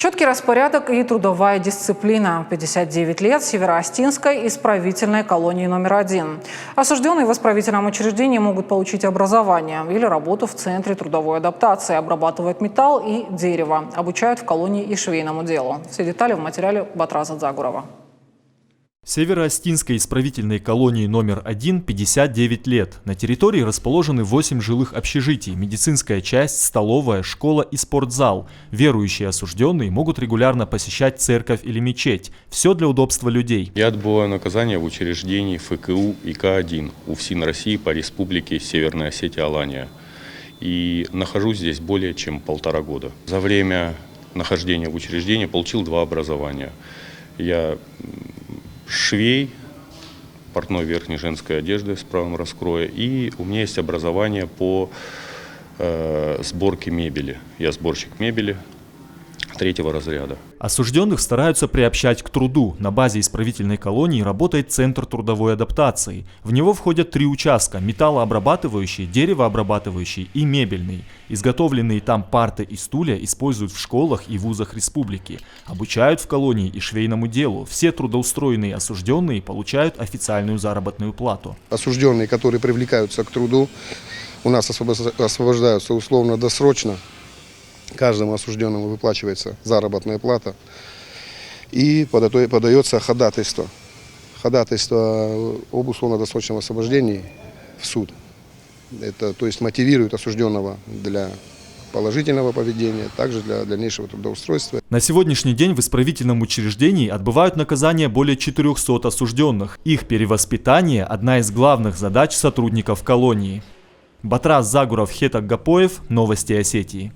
Четкий распорядок и трудовая дисциплина. 59 лет Североостинской исправительной колонии номер 1. Осужденные в исправительном учреждении могут получить образование или работу в Центре трудовой адаптации. Обрабатывают металл и дерево. Обучают в колонии и швейному делу. Все детали в материале Батраза Дзагурова. Североостинской исправительной колонии номер 1 59 лет. На территории расположены 8 жилых общежитий, медицинская часть, столовая, школа и спортзал. Верующие осужденные могут регулярно посещать церковь или мечеть. Все для удобства людей. Я отбываю наказание в учреждении ФКУ ИК-1 УФСИН России по республике Северная Осетия-Алания. И нахожусь здесь более чем 1,5 года. За время нахождения в учреждении получил 2 образования. Я швей, портной верхней женской одежды с правом раскроя, и у меня есть образование по сборке мебели. Я сборщик мебели 3-го разряда. Осужденных стараются приобщать к труду. На базе исправительной колонии работает Центр трудовой адаптации. В него входят 3 участка – металлообрабатывающий, деревообрабатывающий и мебельный. Изготовленные там парты и стулья используют в школах и вузах республики. Обучают в колонии и швейному делу. Все трудоустроенные осужденные получают официальную заработную плату. Осужденные, которые привлекаются к труду, у нас освобождаются условно-досрочно. Каждому осужденному выплачивается заработная плата и подается ходатайство. Ходатайство об условно-досрочном освобождении в суд. Это, то есть, мотивирует осужденного для положительного поведения, также для дальнейшего трудоустройства. На сегодняшний день в исправительном учреждении отбывают наказание более 400 осужденных. Их перевоспитание – одна из главных задач сотрудников колонии. Батраз Загуров, Хетак Гапоев. Новости Осетии.